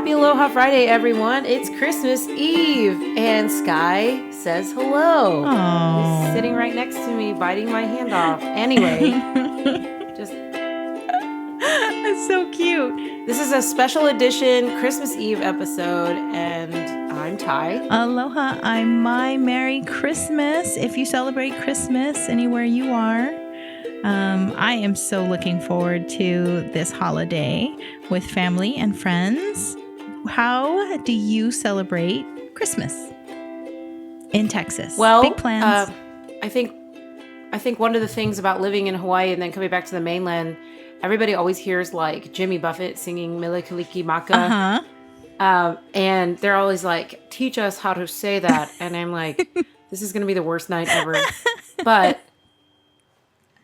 Happy Aloha Friday, everyone. It's Christmas Eve, and Sky says hello. Aww. He's sitting right next to me, biting my hand off. Anyway, just... That's so cute. This is a special edition Christmas Eve episode, and I'm Tai. Aloha, I'm Mai. Merry Christmas. If you celebrate Christmas anywhere you are. I am so looking forward to this holiday with family and friends. How do you celebrate Christmas in Texas? Well, big plans. I think one of the things about living in Hawaii and then coming back to the mainland, everybody always hears like Jimmy Buffett singing MELE KALIKIMAKA. And they're always like, teach us how to say that. And I'm like, this is going to be the worst night ever. But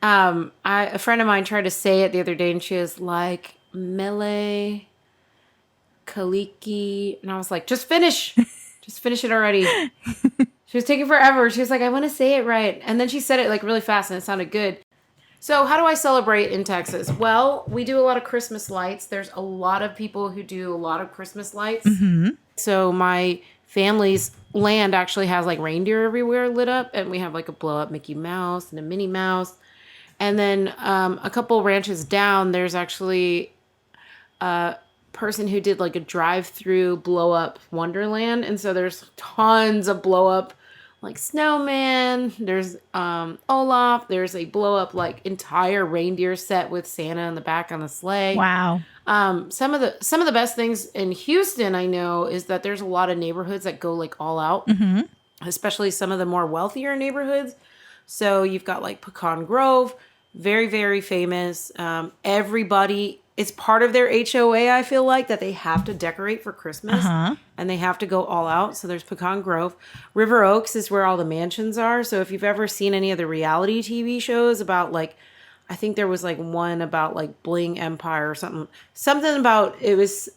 a friend of mine tried to say it the other day, and she was like, MELE Kaliki. And I was like, just finish it already. She was taking forever. She was like, I want to say it right. And then she said it like really fast and it sounded good. So how do I celebrate in Texas? Well, we do a lot of Christmas lights. There's a lot of people who do a lot of Christmas lights. Mm-hmm. So my family's land actually has like reindeer everywhere lit up. And we have like a blow up Mickey Mouse and a Minnie Mouse. And then a couple ranches down, there's actually a person who did like a drive-through blow-up Wonderland. And so there's tons of blow-up like snowman. There's Olaf. There's a blow-up like entire reindeer set with Santa in the back on the sleigh. Wow. Some of the best things in Houston, I know, is that there's a lot of neighborhoods that go like all out, Mm-hmm. especially some of the more wealthier neighborhoods. So you've got like Pecan Grove. Very, very famous. Everybody, it's part of their HOA, I feel like, that they have to decorate for Christmas. Uh-huh. And they have to go all out. So there's Pecan Grove. River Oaks is where all the mansions are. So if you've ever seen any of the reality TV shows about like, I think there was like one about like Bling Empire or something. Something about, it was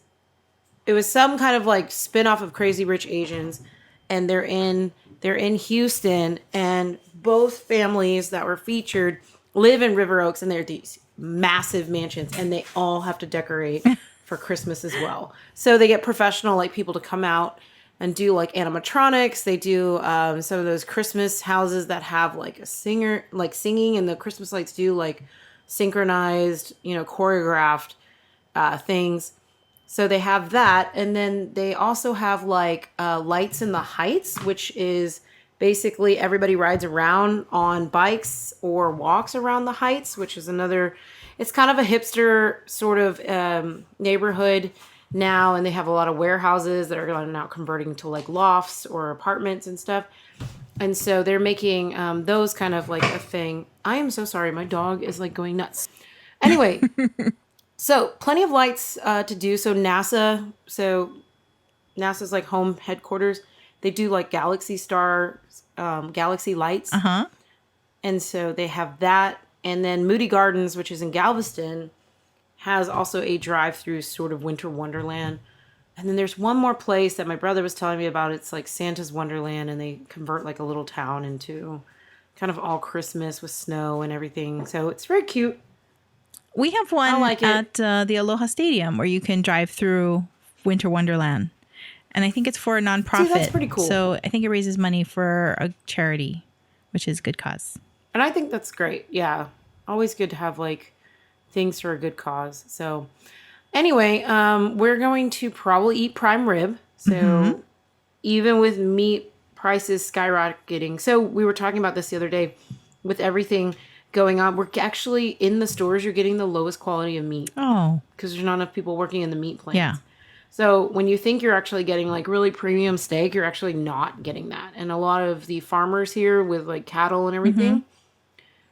some kind of like spinoff of Crazy Rich Asians. And they're in Houston. And both families that were featured live in River Oaks, and they're these massive mansions, and they all have to decorate for Christmas as well. So they get professional like people to come out and do like animatronics. They do some of those Christmas houses that have like a singer like singing, and the Christmas lights do like synchronized, choreographed things. So they have that, and then they also have like Lights in the Heights, which is basically everybody rides around on bikes or walks around the heights, which is it's kind of a hipster sort of neighborhood now. And they have a lot of warehouses that are now converting to like lofts or apartments and stuff. And so they're making those kind of like a thing. I am so sorry. My dog is like going nuts. Anyway, so plenty of lights to do. So NASA's like home headquarters. They do like galaxy lights. Uh-huh. And so they have that. And then Moody Gardens, which is in Galveston, has also a drive-through sort of winter wonderland. And then there's one more place that my brother was telling me about. It's like Santa's Wonderland, and they convert like a little town into kind of all Christmas with snow and everything. So it's very cute. We have one at the Aloha Stadium where you can drive through Winter Wonderland. And I think it's for a nonprofit. See, that's pretty cool. So I think it raises money for a charity, which is a good cause. And I think that's great. Yeah. Always good to have like things for a good cause. So anyway, we're going to probably eat prime rib. So even with meat prices skyrocketing. So we were talking about this the other day with everything going on. We're actually in the stores, you're getting the lowest quality of meat. Oh. Because there's not enough people working in the meat plants. Yeah. So when you think you're actually getting like really premium steak, you're actually not getting that. And a lot of the farmers here with like cattle and everything,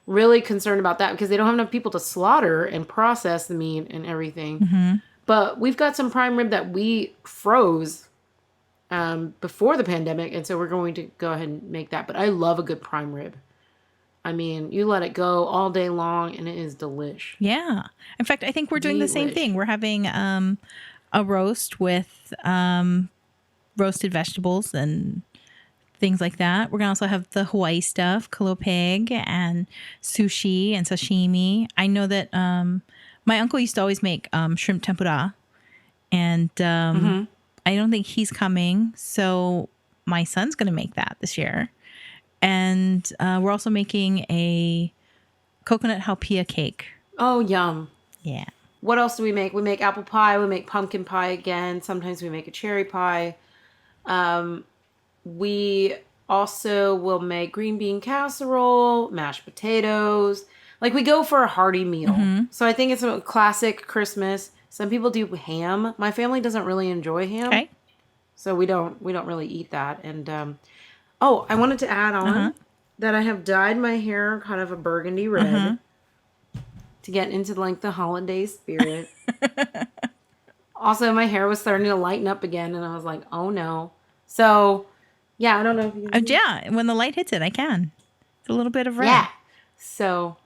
really concerned about that because they don't have enough people to slaughter and process the meat and everything. But we've got some prime rib that we froze before the pandemic. And so we're going to go ahead and make that. But I love a good prime rib. I mean, you let it go all day long and it is delish. Yeah. In fact, I think we're doing the same thing. We're having a roast with roasted vegetables and things like that. We're going to also have the Hawaii stuff, kalopeg and sushi and sashimi. I know that my uncle used to always make shrimp tempura. And I don't think he's coming. So my son's going to make that this year. And we're also making a coconut haupia cake. Oh, yum. Yeah. What else do we make? We make apple pie. We make pumpkin pie again. Sometimes we make a cherry pie. We also will make green bean casserole, mashed potatoes. Like, we go for a hearty meal. So I think it's a classic Christmas. Some people do ham. My family doesn't really enjoy ham. Okay. So we don't really eat that. And I wanted to add on that I have dyed my hair kind of a burgundy red to get into like the holiday spirit. Also, my hair was starting to lighten up again, and I was like, "Oh no!" So, yeah, I don't know if you can yeah, when the light hits it, I can. It's a little bit of red. Yeah. So,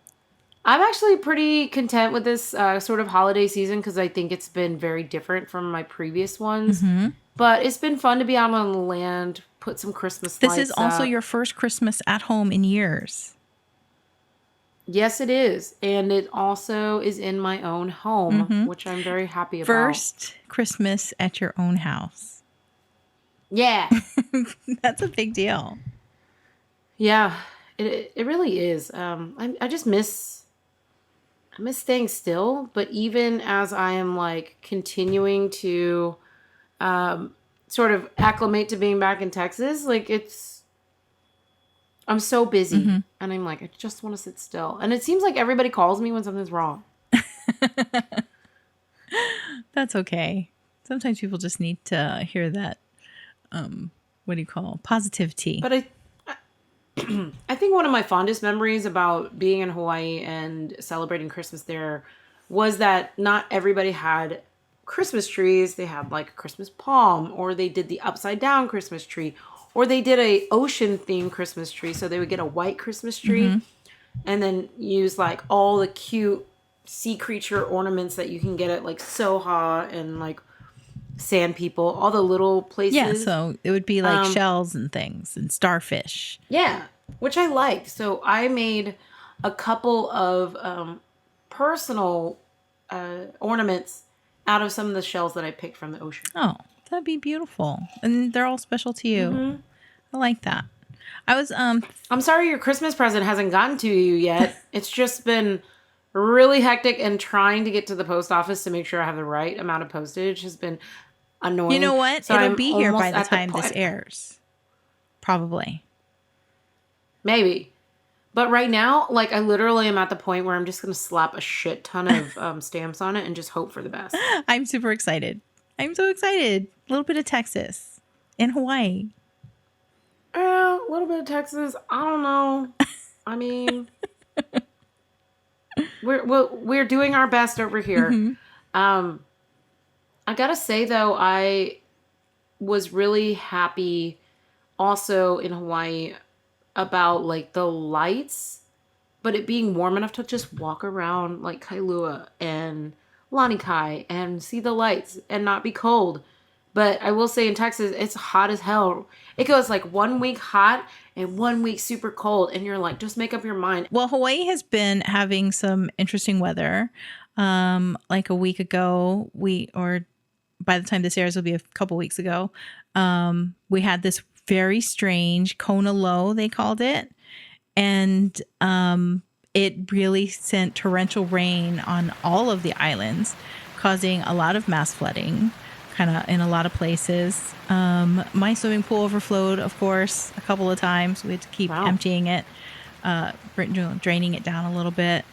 I'm actually pretty content with this sort of holiday season because I think it's been very different from my previous ones. But it's been fun to be out on the land, put some Christmas lights This is also up. your first Christmas at home in years. Yes, it is. And it also is in my own home, which I'm very happy about. First Christmas at your own house. Yeah. That's a big deal. Yeah, it really is. I just miss staying still. But even as I am like continuing to sort of acclimate to being back in Texas, like I'm so busy and I'm like, I just want to sit still. And it seems like everybody calls me when something's wrong. That's okay. Sometimes people just need to hear that, what do you call positivity. But I think one of my fondest memories about being in Hawaii and celebrating Christmas there was that not everybody had Christmas trees. They had like a Christmas palm, or they did the upside down Christmas tree, or they did a ocean themed Christmas tree. So they would get a white Christmas tree and then use like all the cute sea creature ornaments that you can get at like Soha and like Sand People, all the little places. Yeah, so it would be like shells and things and starfish. Yeah, which I liked. So I made a couple of personal ornaments out of some of the shells that I picked from the ocean. Oh, that'd be beautiful. And they're all special to you. I like that. I was I'm sorry your Christmas present hasn't gotten to you yet. It's just been really hectic, and trying to get to the post office to make sure I have the right amount of postage has been annoying. You know what? So It'll be here by the time this airs. Probably. Maybe. But right now, like, I literally am at the point where I'm just going to slap a shit ton of stamps on it and just hope for the best. I'm super excited. I'm so excited. A little bit of Texas and Hawaii. A little bit of Texas. I don't know. I mean, we're doing our best over here. I gotta say though, I was really happy also in Hawaii about like the lights, but it being warm enough to just walk around like Kailua and Lanikai and see the lights and not be cold. But I will say in Texas, it's hot as hell. It goes like 1 week hot and 1 week super cold. And you're like, just make up your mind. Well, Hawaii has been having some interesting weather. Like a week ago, or by the time this airs, will be a couple weeks ago. We had this very strange Kona low, they called it. And it really sent torrential rain on all of the islands, causing a lot of mass flooding. Kind of in a lot of places. My swimming pool overflowed, of course, a couple of times. We had to keep emptying it, draining it down a little bit.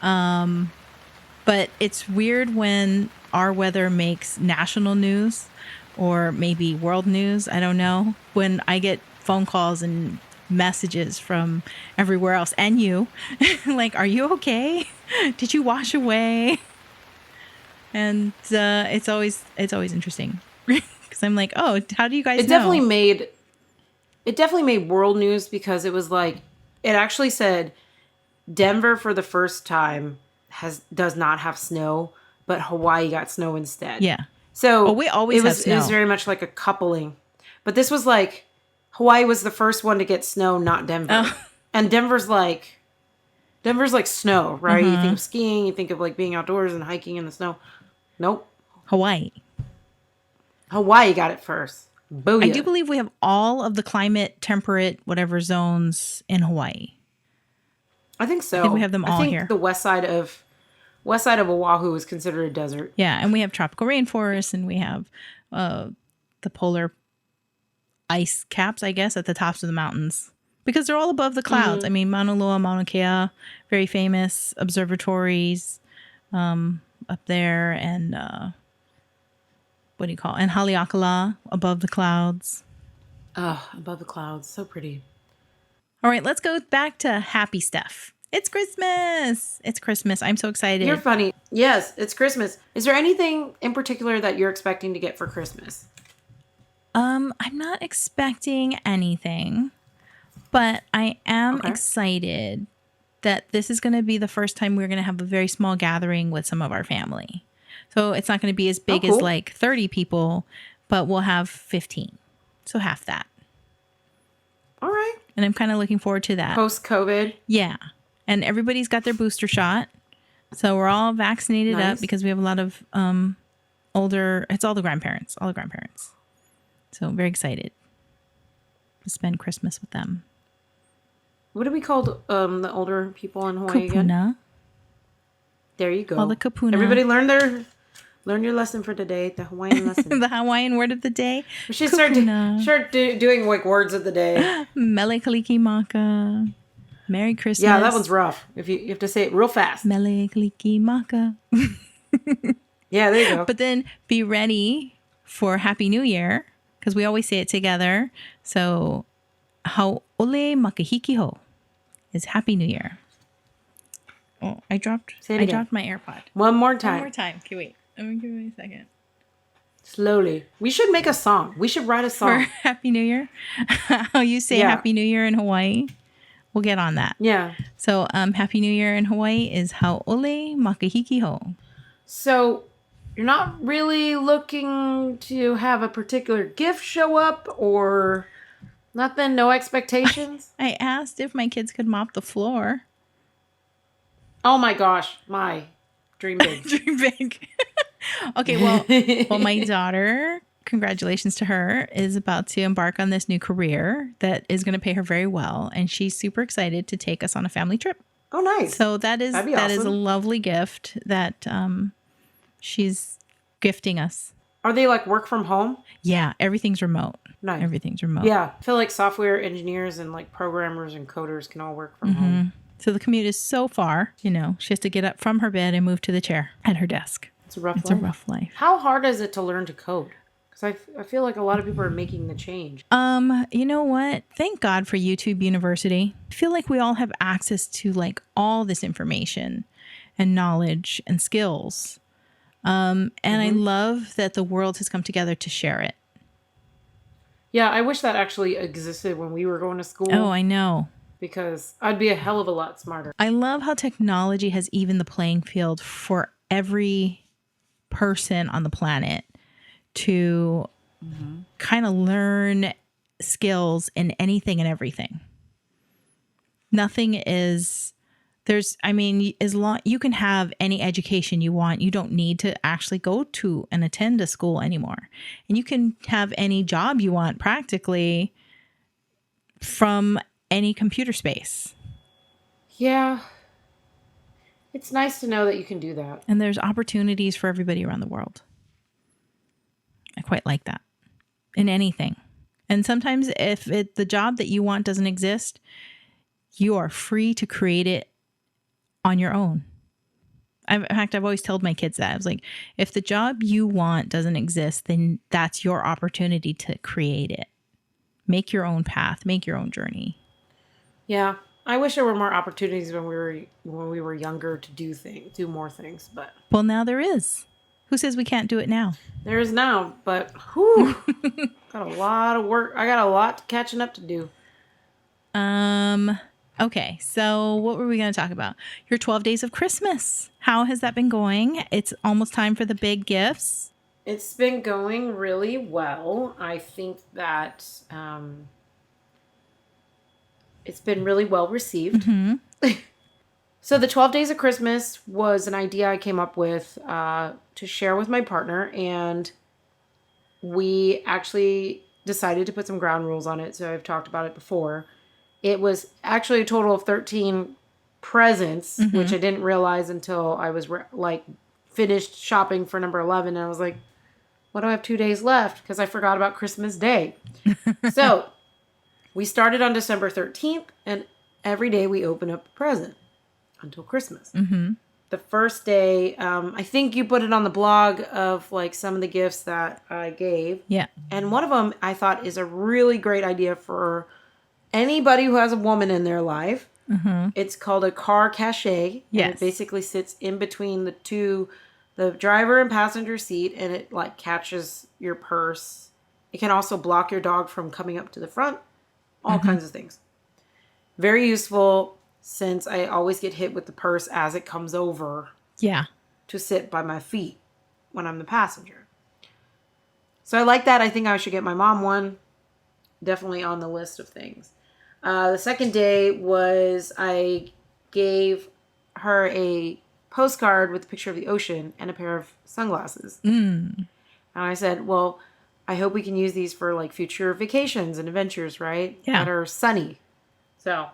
But it's weird when our weather makes national news or maybe world news. I don't know. When I get phone calls and messages from everywhere else and you, like, are you okay? Did you wash away? And it's always interesting because I'm like, oh, how do you guys know? It definitely made world news because it was like, it actually said Denver for the first time does not have snow, but Hawaii got snow instead. Yeah. So we always have snow. It was very much like a coupling, but this was like Hawaii was the first one to get snow, not Denver. And Denver's like snow, right? You think of skiing, you think of like being outdoors and hiking in the snow. Nope. Hawaii. Hawaii got it first. Booyah. I do believe we have all of the climate, temperate, whatever zones in Hawaii. I think so. I think we have them all I think here. the west side of Oahu is considered a desert. Yeah, and we have tropical rainforests, and we have the polar ice caps, I guess, at the tops of the mountains. Because they're all above the clouds. I mean, Mauna Loa, Mauna Kea, very famous observatories up there. And what do you call it? And Haleakala, above the clouds. Oh, above the clouds. So pretty. All right, let's go back to happy stuff. It's Christmas. It's Christmas. I'm so excited. You're funny. Yes, it's Christmas. Is there anything in particular that you're expecting to get for Christmas? I'm not expecting anything, but I am excited that this is going to be the first time we're going to have a very small gathering with some of our family. So it's not going to be as big as like 30 people, but we'll have 15. So half that. All right. And I'm kind of looking forward to that. Post-COVID. Yeah. And everybody's got their booster shot. So we're all vaccinated up because we have a lot of older, it's all the grandparents. So I'm very excited to spend Christmas with them. What do we call the older people in Hawaii again? Kupuna. There you go. All the kupuna. Everybody learn your lesson for today, the Hawaiian lesson. The Hawaiian word of the day. We should start doing like words of the day. MELE Kalikimaka. Merry Christmas. Yeah, that one's rough. If you have to say it real fast. MELE Kalikimaka. Yeah, there you go. But then be ready for Happy New Year, because we always say it together. So HAU'OLI MAKAHIKI ho is Happy New Year. Oh, I dropped my AirPod. One more time. One more time. Okay, wait. Let me give me a second. Slowly. We should make a song. We should write a song. For Happy New Year? How you say Happy New Year in Hawaii? We'll get on that. Yeah. So Happy New Year in Hawaii is HAU'OLI MAKAHIKI ho. So you're not really looking to have a particular gift show up or nothing? No expectations? I asked if my kids could mop the floor. Oh my gosh. My dream big. Dream big. Okay, well, my daughter, congratulations to her, is about to embark on this new career that is going to pay her very well. And she's super excited to take us on a family trip. Oh, nice. So that is a lovely gift that she's gifting us. Are they like work from home? Yeah, everything's remote. Nice. Everything's remote. Yeah. I feel like software engineers and like programmers and coders can all work from home. So the commute is so far, she has to get up from her bed and move to the chair at her desk. It's a rough life. It's a rough life. How hard is it to learn to code? Because I feel like a lot of people are making the change. You know what? Thank God for YouTube University. I feel like we all have access to like all this information and knowledge and skills. And I love that the world has come together to share it. Yeah, I wish that actually existed when we were going to school. Oh, I know. Because I'd be a hell of a lot smarter. I love how technology has evened the playing field for every person on the planet to kind of learn skills in anything and everything. Nothing is as long you can have any education you want. You don't need to actually go to and attend a school anymore. And you can have any job you want practically from any computer space. Yeah. It's nice to know that you can do that. And there's opportunities for everybody around the world. I quite like that. In anything. And sometimes if the job that you want doesn't exist, you are free to create it on your own. In fact, I've always told my kids that. I was like, if the job you want doesn't exist, then that's your opportunity to create it. Make your own path. Make your own journey. Yeah. I wish there were more opportunities when we were younger to do more things, but well, now there is. Who says we can't do it now? There is now, but whew, got a lot of work. I got a lot catching up to do. Okay, so what were we going to talk about? Your 12 days of Christmas. How has that been going? It's almost time for the big gifts. It's been going really well. I think that it's been really well received. So the 12 Days of Christmas was an idea I came up with to share with my partner. And we actually decided to put some ground rules on it. So I've talked about it before. It was actually a total of 13 presents, which I didn't realize until I was finished shopping for number 11. And I was like, what do I have 2 days left? Because I forgot about Christmas Day. So we started on December 13th, and every day we open up a present until Christmas. The first day, I think you put it on the blog of like some of the gifts that I gave. Yeah. And one of them I thought is a really great idea for anybody who has a woman in their life. It's called a car cachet. Yes. And it basically sits in between the driver and passenger seat, and it like catches your purse. It can also block your dog from coming up to the front. All kinds of things. Very useful, since I always get hit with the purse as it comes over. Yeah. To sit by my feet when I'm the passenger. So I like that. I think I should get my mom one. Definitely on the list of things. The second day was I gave her a postcard with a picture of the ocean and a pair of sunglasses. And I said, well, I hope we can use these for like future vacations and adventures, right? Yeah. That are sunny. So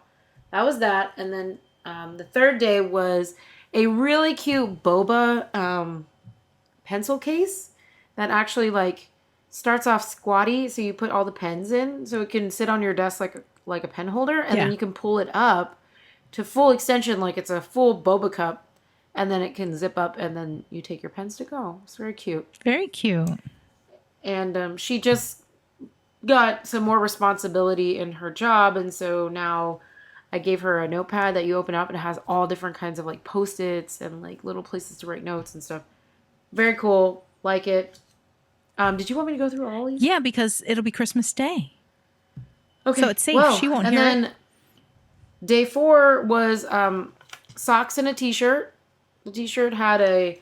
that was that. And then the third day was a really cute boba pencil case that actually like starts off squatty. So you put all the pens in so it can sit on your desk like a pen holder. And then you can pull it up to full extension like it's a full boba cup. And then it can zip up and then you take your pens to go. It's very cute. Very cute. And she just got some more responsibility in her job. And so now I gave her a notepad that you open up and it has all different kinds of like Post-its and like little places to write notes and stuff. Very cool. Like it. Did you want me to go through all these? Yeah, because it'll be Christmas Day. Okay. So it's safe. Well, She won't and hear then it. day 4 was socks and a t-shirt. The t-shirt had a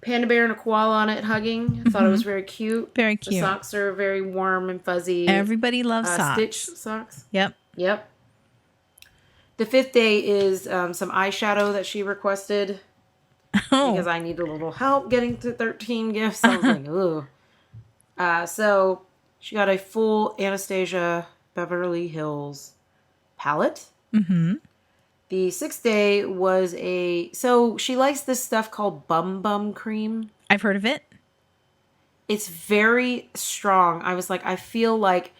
panda bear and a koala on it hugging. I thought it was very cute. Very cute. The socks are very warm and fuzzy. Everybody loves socks. Stitch socks. Yep. The 5th day is some eyeshadow that she requested. Because I need a little help getting to 13 gifts. I was like, ooh. So she got a full Anastasia Beverly Hills palette. The 6th day was so she likes this stuff called Bum Bum Cream. I've heard of it. It's very strong. I was like, I feel like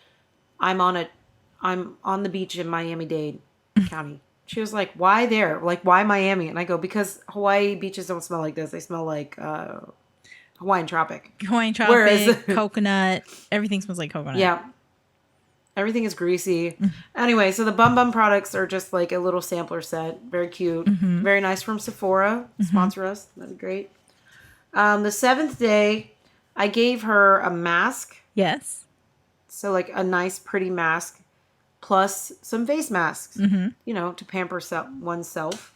I'm on the beach in Miami-Dade County. She was like, why there? Like, why Miami? And I go, because Hawaii beaches don't smell like this. They smell like Hawaiian Tropic. Hawaiian Tropic, coconut. Everything smells like coconut. Yeah. Everything is greasy. Anyway, so the Bum Bum products are just like a little sampler set. Very cute. Very nice from Sephora. Sponsor us. That'd be great. The 7th day, I gave her a mask. Yes. So like a nice, pretty mask. Plus some face masks. You know, to pamper oneself.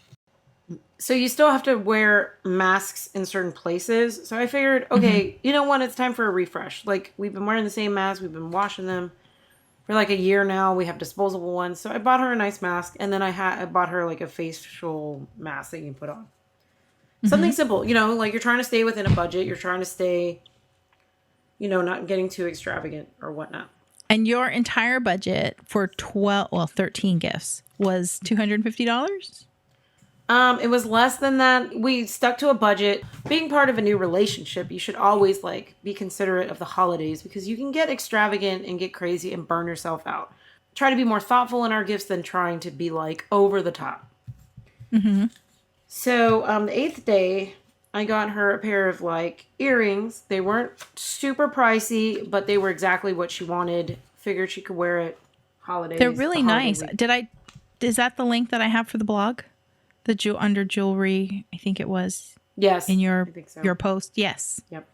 So you still have to wear masks in certain places. So I figured, okay, you know what? It's time for a refresh. Like, we've been wearing the same masks. We've been washing them. For like a year now, we have disposable ones. So I bought her a nice mask. And then I bought her like a facial mask that you can put on. Something simple. You know, like you're trying to stay within a budget. You're trying to stay, you know, not getting too extravagant or whatnot. And your entire budget for 13 gifts was $250? It was less than that. We stuck to a budget. Being part of a new relationship, you should always like be considerate of the holidays because you can get extravagant and get crazy and burn yourself out. Try to be more thoughtful in our gifts than trying to be like over the top. So the 8th day, I got her a pair of like earrings. They weren't super pricey, but they were exactly what she wanted. Figured she could wear it holidays. They're really nice. Week. Is that the link that I have for the blog? Under jewelry, I think it was. Yes. In your I think so. your post. Yes. Yep.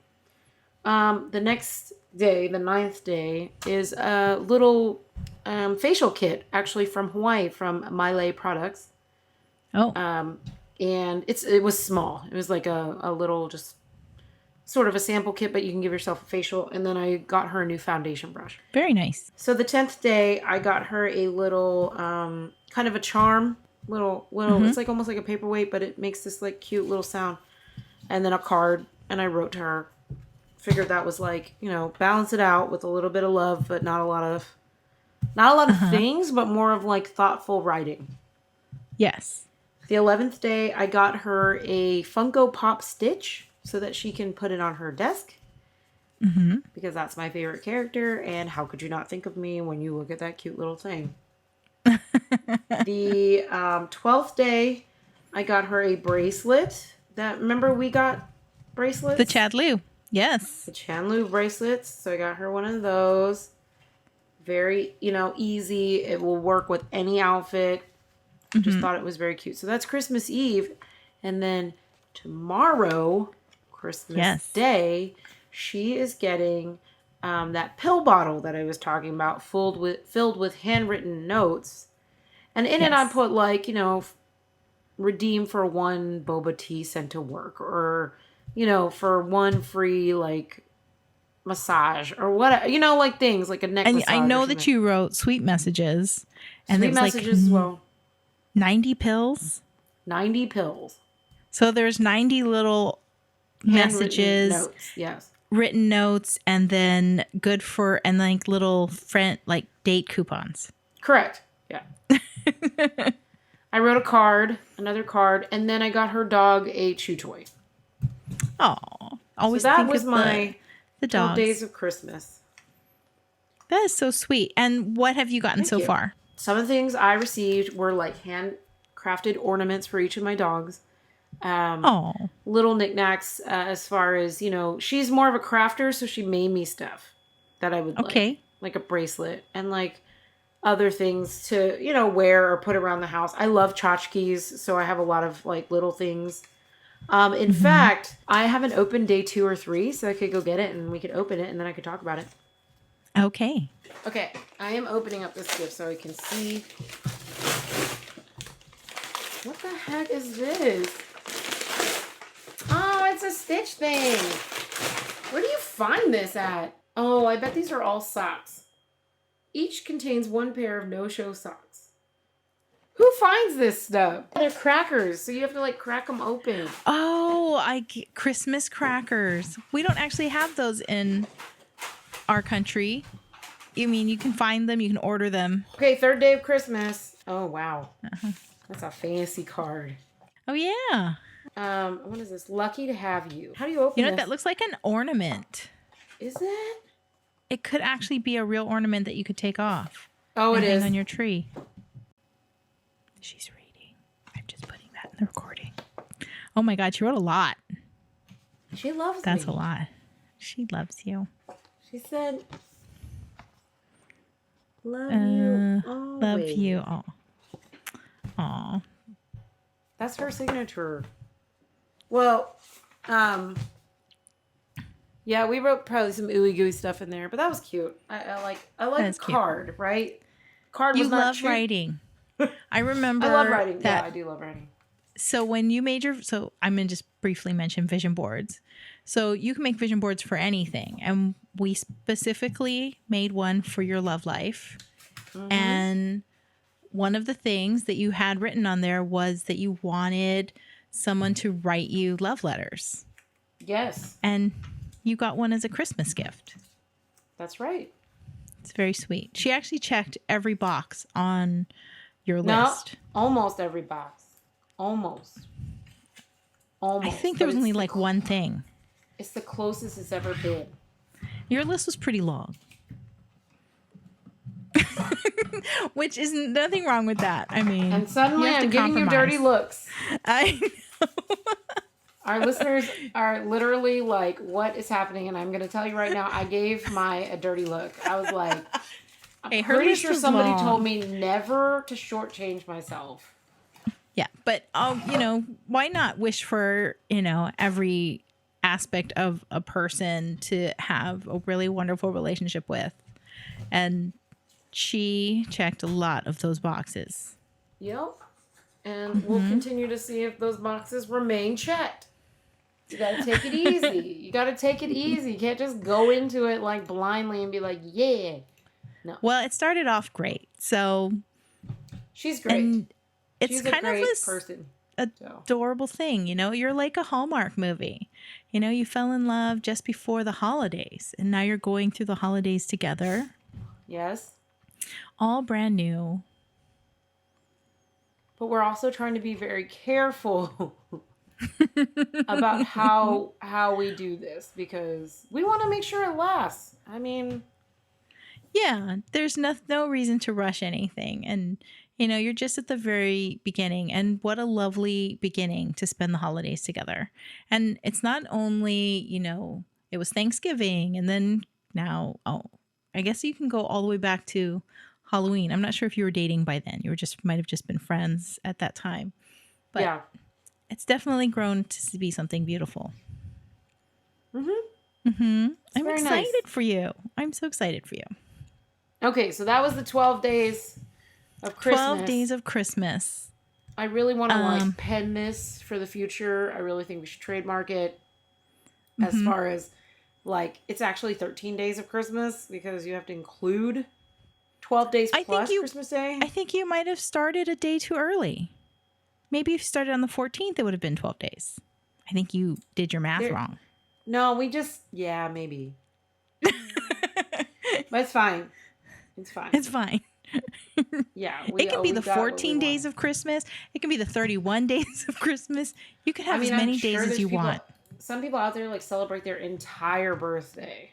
The next day, the 9th day, is a little facial kit actually from Hawaii from MELE products. Oh. And it was small. It was like a little just sort of a sample kit, but you can give yourself a facial. And then I got her a new foundation brush. Very nice. So the 10th day, I got her a little kind of a charm. Little it's like almost like a paperweight, but it makes this like cute little sound. And then a card, and I wrote to her figured that was like, balance it out with a little bit of love, but not a lot of things, but more of like thoughtful writing. Yes. The 11th day, I got her a Funko Pop Stitch so that she can put it on her desk. Mm-hmm. Because that's my favorite character, and how could you not think of me when you look at that cute little thing? The 12th day, I got her a bracelet. Remember we got bracelets? The Chadloo. Yes. The Chanlu bracelets. So I got her one of those. Very, easy. It will work with any outfit. Just thought it was very cute. So that's Christmas Eve. And then tomorrow, Christmas Day, she is getting that pill bottle that I was talking about, filled with handwritten notes. And in it I put like, redeem for one boba tea sent to work, or, for one free like massage or what, like things like a neck And massage. I know that you wrote sweet messages. And sweet messages like as well. 90 pills. 90 pills. So there's 90 little messages, notes, yes. Written notes, and then good for, and like little friend, like date coupons. Correct. Yeah. I wrote another card, and then I got her dog a chew toy. Oh, always so that think was of my the 12 dogs. days of Christmas. That is so sweet. And what have you gotten so far? Some of the things I received were like handcrafted ornaments for each of my dogs. Little knickknacks as far as, she's more of a crafter, so she made me stuff that I would like a bracelet and like other things to, wear or put around the house. I love tchotchkes, so I have a lot of like little things. In fact, I haven't opened day 2 or 3, so I could go get it and we could open it and then I could talk about it. Okay. Okay, I am opening up this gift so I can see. What the heck is this? Oh, it's a Stitch thing. Where do you find this at? Oh, I bet these are all socks. Each contains 1 pair of no-show socks. Who finds this stuff? They're crackers, so you have to like crack them open. Oh, Christmas crackers. We don't actually have those in our country. You mean you can find them, you can order them. Okay, 3rd day of Christmas. Oh, wow. That's a fancy card. Oh, yeah. What is this? Lucky to have you. How do you open this? That looks like an ornament. Is it? It could actually be a real ornament that you could take off. Oh, it is. Hang on your tree. She's reading. I'm just putting that in the recording. Oh my God, she wrote a lot. She loves me. That's a lot. She loves you. She said, love you always. Love you. Oh. Aw. That's her signature. Well, yeah, we wrote probably some ooey gooey stuff in there, but that was cute. I like a card, cute. Right? Card was you not love cheap. Writing. I remember. I love writing. Yeah, I do love writing. So when you made I'm going to just briefly mention vision boards. So you can make vision boards for anything. And we specifically made one for your love life. Mm-hmm. And one of the things that you had written on there was that you wanted someone to write you love letters. Yes. And you got one as a Christmas gift. That's right. It's very sweet. She actually checked every box on your list. Almost every box. Almost. I think there was only like one thing. It's the closest it's ever been. Your list was pretty long. Which is nothing wrong with that. I mean, and suddenly I'm giving you dirty looks. I know. Our listeners are literally like, what is happening? And I'm going to tell you right now, I gave Mai a dirty look. I was like, I'm pretty sure somebody told me never to shortchange myself. Yeah, but, why not wish for, every aspect of a person to have a really wonderful relationship with? And she checked a lot of those boxes. Yep. And we'll continue to see if those boxes remain checked. You got to take it easy. You can't just go into it like blindly and be like, yeah. No. Well, it started off great. So she's great. It's she's kind a great of this person. Adorable thing. You're like a Hallmark movie. You know, you fell in love just before the holidays, and now you're going through the holidays together. Yes. All brand new. But we're also trying to be very careful about how we do this, because we want to make sure it lasts. I mean, yeah, there's no reason to rush anything. And, you know, you're just at the very beginning. And what a lovely beginning to spend the holidays together. And it's not only, you know, it was Thanksgiving and then now, I guess you can go all the way back to Halloween. I'm not sure if you were dating by then. You were might have just been friends at that time. But yeah. It's definitely grown to be something beautiful. Mm-hmm. Mm-hmm. I'm excited nice. for you. I'm so excited for you. Okay, so that was the 12 days of Christmas. 12 days of Christmas. I really want to like pen this for the future. I really think we should trademark it. As far as like, it's actually 13 days of Christmas because you have to include 12 days plus Christmas Day. I think you might have started a day too early. Maybe if you started on the 14th, it would have been 12 days. I think you did your math wrong. No, yeah, maybe. But it's fine. It's fine. It's fine. Yeah. It can be the 14 days of Christmas. It can be the 31 days of Christmas. You can have as many days as you want. Some people out there like celebrate their entire birthday.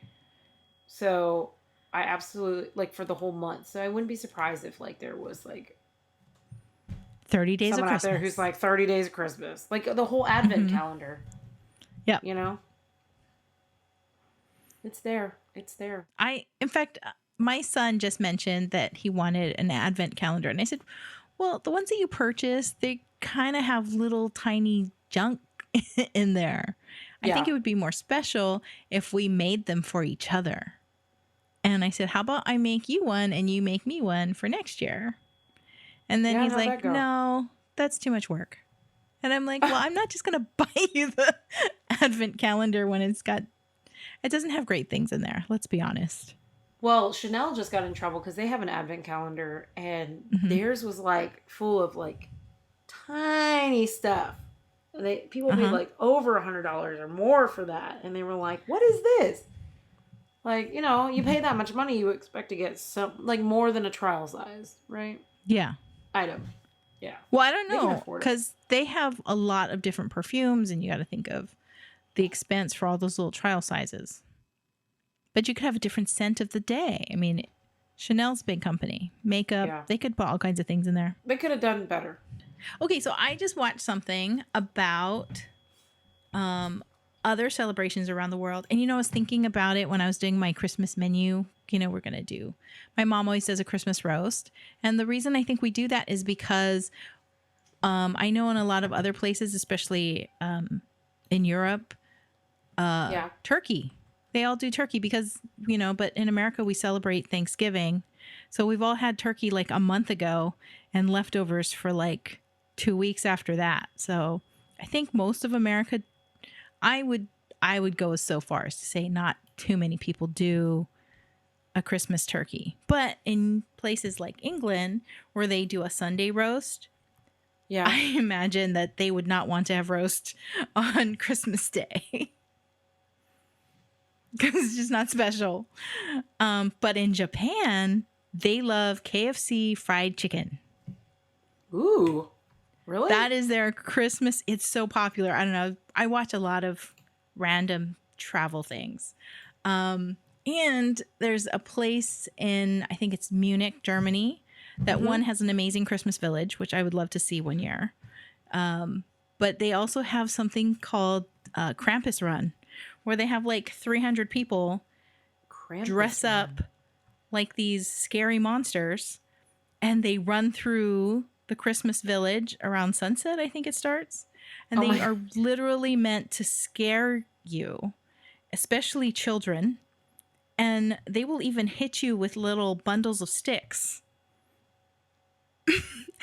So I absolutely like for the whole month. So I wouldn't be surprised if like there was like 30 days someone of Christmas. out there who's like 30 days of Christmas. Like the whole Advent calendar. Yeah. You know? It's there. It's there. In fact, my son just mentioned that he wanted an Advent calendar. And I said, well, the ones that you purchase, they kind of have little tiny junk in there. I think it would be more special if we made them for each other. And I said, how about I make you one and you make me one for next year? And then he's like, no, that's too much work. And I'm like, well, I'm not just going to buy you the Advent calendar when it doesn't have great things in there. Let's be honest. Well, Chanel just got in trouble because they have an Advent calendar and theirs was like full of like tiny stuff. People paid like over $100 or more for that. And they were like, what is this? Like, you know, you pay that much money, you expect to get some, like more than a trial size, right? Yeah. Item. Yeah. Well, I don't know because they have a lot of different perfumes and you got to think of the expense for all those little trial sizes. But you could have a different scent of the day. I mean, Chanel's a big company. Makeup, they could put all kinds of things in there. They could have done better. Okay, so I just watched something about other celebrations around the world. And, you know, I was thinking about it when I was doing my Christmas menu. You know, we're going to do, my mom always does a Christmas roast. And the reason I think we do that is because I know in a lot of other places, especially in Europe, turkey. They all do turkey because, you know, but in America, we celebrate Thanksgiving. So we've all had turkey like a month ago and leftovers for like 2 weeks after that. So I think most of America, I would go so far as to say not too many people do a Christmas turkey. But in places like England where they do a Sunday roast, I imagine that they would not want to have roast on Christmas Day. Because it's just not special. But in Japan, they love KFC fried chicken. Ooh, really? That is their Christmas. It's so popular. I don't know. I watch a lot of random travel things. And there's a place in, I think it's Munich, Germany, that one has an amazing Christmas village, which I would love to see one year. But they also have something called Krampus Run, where they have like 300 people dress up like these scary monsters and they run through the Christmas village around sunset, I think it starts. And they are literally meant to scare you, especially children. And they will even hit you with little bundles of sticks.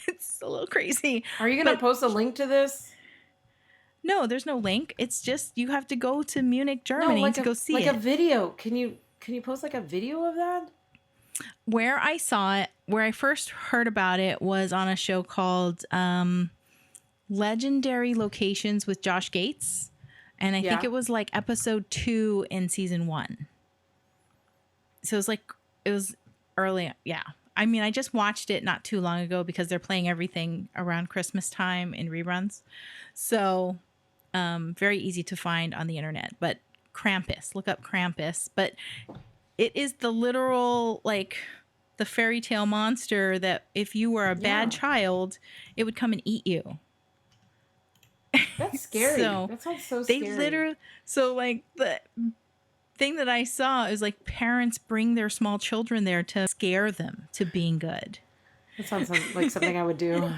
It's a little crazy. Are you going to post a link to this? No, there's no link. It's just you have to go to Munich, Germany to go see it. Like a video. Can you post like a video of that? Where I saw it, where I first heard about it was on a show called Legendary Locations with Josh Gates. And I think Yeah. it was like episode 2 in season 1. So it was early. Yeah. I mean, I just watched it not too long ago because they're playing everything around Christmas time in reruns. So, very easy to find on the internet. But Krampus, look up Krampus. But it is the literal, like, the fairy tale monster that if you were a bad child, it would come and eat you. That's scary. So that sounds so they scary. like the thing that I saw is like parents bring their small children there to scare them to being good. That sounds like something I would do.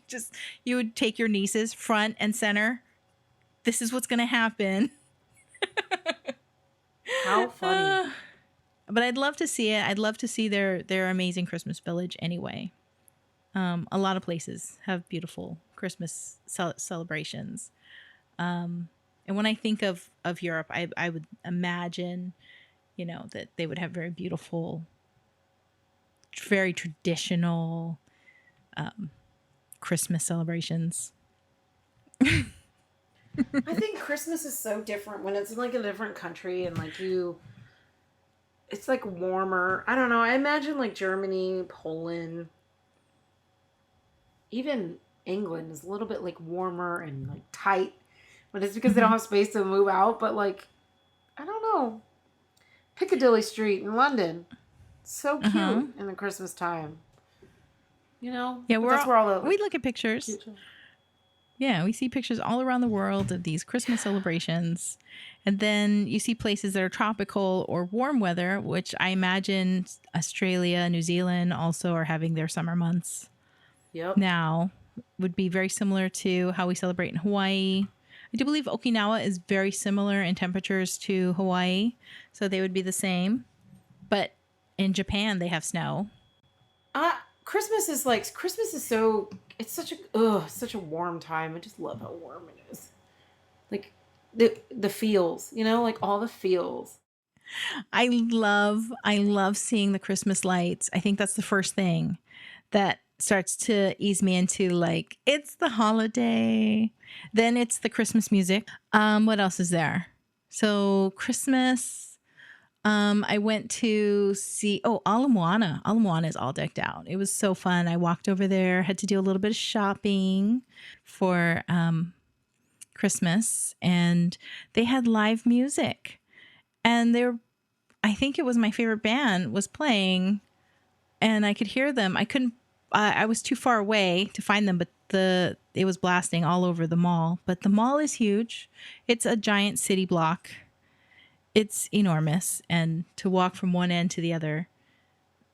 Just, you would take your nieces front and center. This is what's going to happen. How funny. But I'd love to see it. I'd love to see their amazing Christmas village anyway. A lot of places have beautiful Christmas celebrations. And when I think of Europe, I would imagine, that they would have very beautiful, very traditional Christmas celebrations. I think Christmas is so different when it's in like a different country and like it's like warmer. I don't know. I imagine like Germany, Poland, even England is a little bit like warmer and like tight. But it's because they don't have space to move out. But like, I don't know. Piccadilly Street in London. So cute in the Christmas time. Yeah, that's where all the we look at pictures. Yeah, we see pictures all around the world of these Christmas celebrations. And then you see places that are tropical or warm weather, which I imagine Australia, New Zealand also are having their summer months. Yep. Now would be very similar to how we celebrate in Hawaii. I do believe Okinawa is very similar in temperatures to Hawaii, so they would be the same. But in Japan, they have snow. Christmas is so, it's such a warm time. I just love how warm it is. Like the feels, like all the feels. I love seeing the Christmas lights. I think that's the first thing that starts to ease me into like, it's the holiday. Then it's the Christmas music. What else is there? So Christmas, I went to see, Ala Moana. Ala Moana is all decked out. It was so fun. I walked over there, had to do a little bit of shopping for Christmas, and they had live music. And I think it was my favorite band was playing, and I could hear them. I was too far away to find them, but it was blasting all over the mall. But the mall is huge. It's a giant city block. It's enormous, and to walk from one end to the other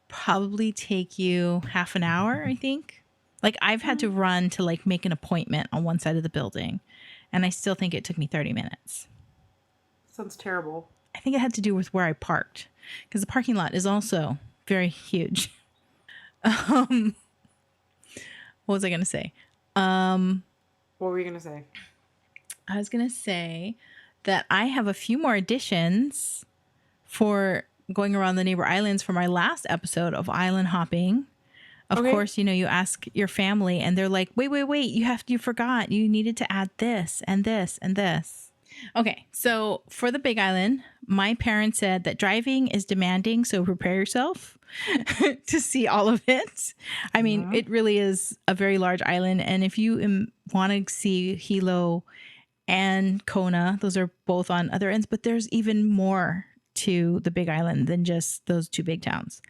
probably take you half an hour, I think. Like I've had to run to like make an appointment on one side of the building, and I still think it took me 30 minutes. Sounds terrible. I think it had to do with where I parked, because the parking lot is also very huge. What was I going to say? What were you going to say? I was going to say that I have a few more additions for going around the neighbor islands for my last episode of island hopping. Of course, you ask your family and they're like, wait, you forgot. You needed to add this and this and this. Okay, so for the Big Island, my parents said that driving is demanding, so prepare yourself to see all of it. I mean, it really is a very large island, and if you want to see Hilo and Kona, those are both on other ends, but there's even more to the Big Island than just those two big towns.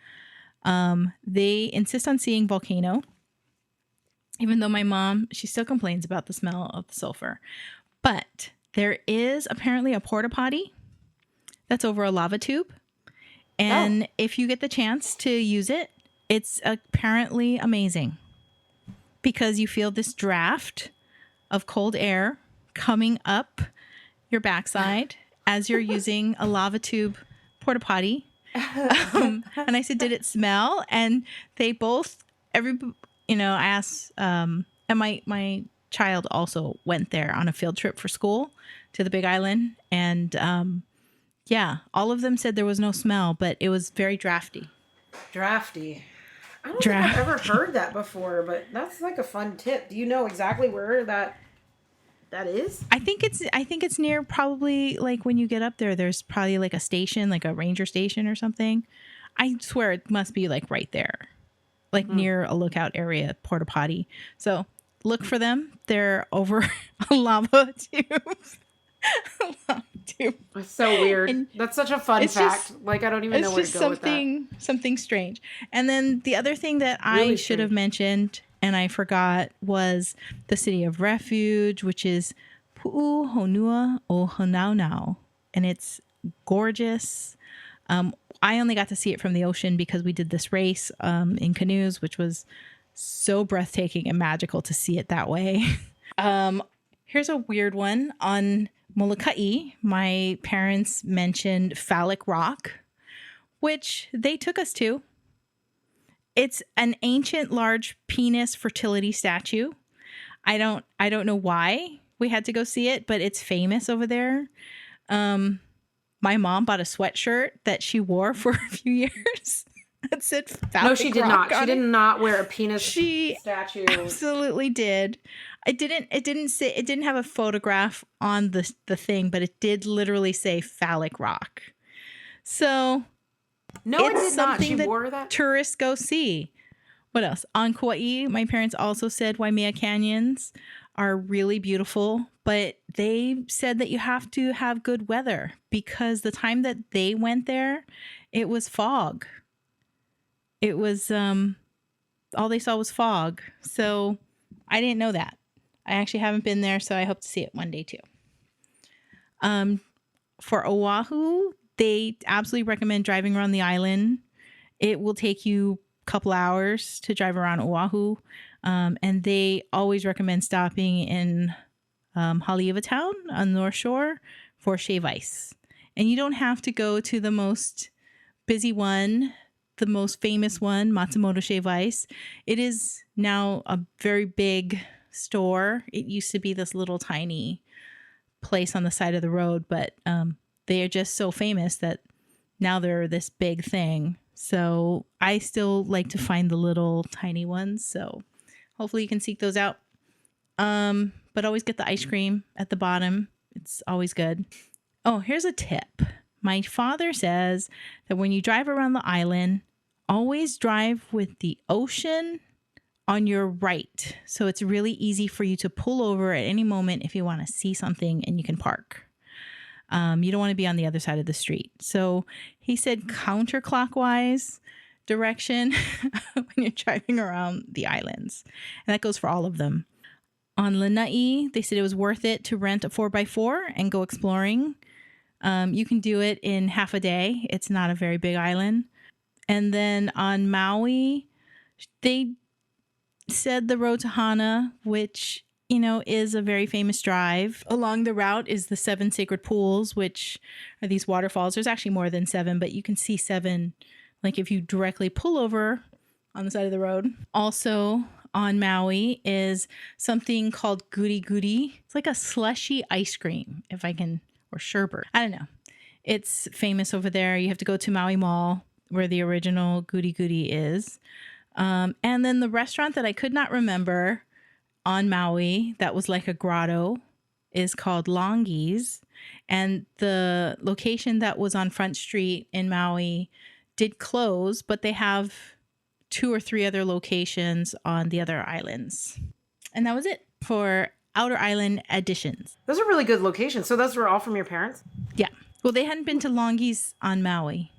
They insist on seeing volcano, even though my mom, she still complains about the smell of the sulfur. But there is apparently a porta potty that's over a lava tube. And if you get the chance to use it, it's apparently amazing because you feel this draft of cold air coming up your backside as you're using a lava tube porta potty. And I said, did it smell? And they both, I asked, and my child also went there on a field trip for school to the Big Island. And all of them said there was no smell, but it was very drafty. Drafty. I don't think I've ever heard that before, but that's like a fun tip. Do you know exactly where that That is? I think it's near, probably like when you get up there, there's probably like a station, like a ranger station or something. I swear it must be like right there, like near a lookout area, porta potty. So look for them. They're over a lava tube. A lava tube. It's so weird. And that's such a fun fact. Like, I don't even know where to go with that. Something strange. And then the other thing that Really I should have mentioned and I forgot was the City of Refuge, which is Pu'u Honua o Honaunau. And it's gorgeous. I only got to see it from the ocean because we did this race in canoes, which was so breathtaking and magical to see it that way. Here's a weird one. On Molokai, my parents mentioned Phallic Rock, which they took us to. It's an ancient large penis fertility statue. I don't know why we had to go see it, but it's famous over there. My mom bought a sweatshirt that she wore for a few years. That said Phallic No, she did Rock not. She did not wear a penis statue. Absolutely did. It didn't have a photograph on the thing, but it did literally say Phallic Rock. So no, it did not. She wore that. Tourists go see. What else? On Kauai, my parents also said Waimea Canyons are really beautiful, but they said that you have to have good weather because the time that they went there, it was fog. It was all they saw was fog. So I didn't know that. I actually haven't been there, so I hope to see it one day too. For Oahu, they absolutely recommend driving around the island. It will take you a couple hours to drive around Oahu. And they always recommend stopping in Haleiwa Town on the North Shore for shave ice. And you don't have to go to the most busy one, the most famous one, Matsumoto Shave Ice. It is now a very big store. It used to be this little tiny place on the side of the road, but they are just so famous that now they're this big thing. So I still like to find the little tiny ones. So hopefully you can seek those out. But always get the ice cream at the bottom. It's always good. Oh, here's a tip. My father says that when you drive around the island, always drive with the ocean on your right. So it's really easy for you to pull over at any moment if you want to see something and you can park. You don't want to be on the other side of the street. So he said counterclockwise direction when you're driving around the islands. And that goes for all of them. On Lanai, they said it was worth it to rent a 4x4 and go exploring. You can do it in half a day. It's not a very big island. And then on Maui, they said the road to Hana, which, you know, is a very famous drive. Along the route is the 7 sacred pools, which are these waterfalls. There's actually more than 7, but you can see 7, like if you directly pull over on the side of the road. Also on Maui is something called goody goody. It's like a slushy ice cream, if I can, or sherbet. I don't know. It's famous over there. You have to go to Maui Mall, where the original goody goody is. And then the restaurant that I could not remember on Maui that was like a grotto is called Longi's. And the location that was on Front Street in Maui did close, but they have 2 or 3 other locations on the other islands. And that was it for Outer Island additions. Those are really good locations. So those were all from your parents? Yeah. Well, they hadn't been to Longi's on Maui,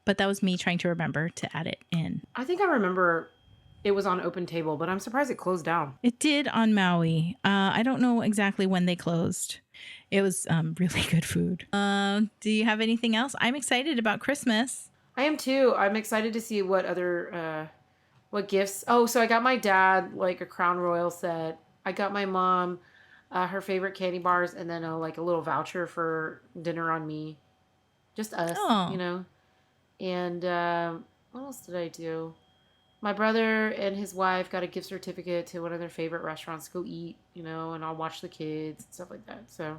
but that was me trying to remember to add it in. I think I remember it was on Open Table, but I'm surprised it closed down. It did on Maui. I don't know exactly when they closed. It was really good food. Do you have anything else? I'm excited about Christmas. I am too. I'm excited to see what other, what gifts. Oh, so I got my dad like a Crown Royal set. I got my mom her favorite candy bars, and then like a little voucher for dinner on me. Just us, you know. And what else did I do? My brother and his wife got a gift certificate to one of their favorite restaurants to go eat, you know, and I'll watch the kids and stuff like that. So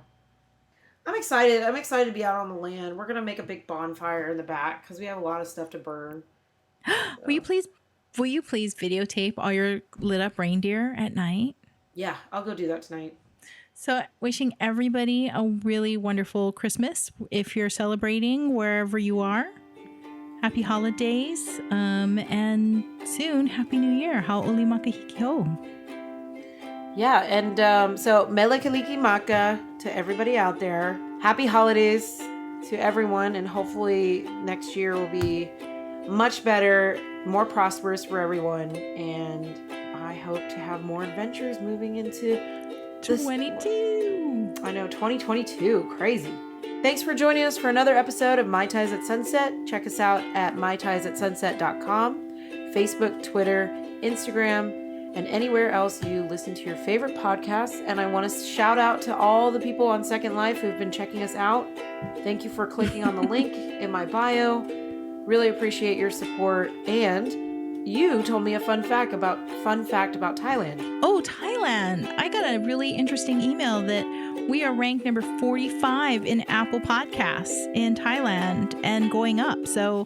I'm excited. I'm excited to be out on the land. We're going to make a big bonfire in the back because we have a lot of stuff to burn. So. Will you please videotape all your lit up reindeer at night? Yeah, I'll go do that tonight. So, wishing everybody a really wonderful Christmas if you're celebrating wherever you are. Happy holidays, and soon, Happy New Year. HAU'OLI makahiki ho. Yeah, and so MELE KALIKIMAKA to everybody out there. Happy holidays to everyone, and hopefully next year will be much better, more prosperous for everyone, and I hope to have more adventures moving into 22. I know, 2022. Crazy. Thanks for joining us for another episode of My Tais at Sunset. Check us out at mytaisatsunset.com, Facebook, Twitter, Instagram, and anywhere else you listen to your favorite podcasts. And I want to shout out to all the people on Second Life who've been checking us out. Thank you for clicking on the link in my bio. Really appreciate your support. And you told me a fun fact about Thailand. Oh, Thailand. I got a really interesting email that we are ranked number 45 in Apple Podcasts in Thailand and going up. So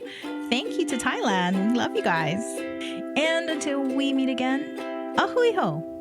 thank you to Thailand. We love you guys. And until we meet again, ahui ho.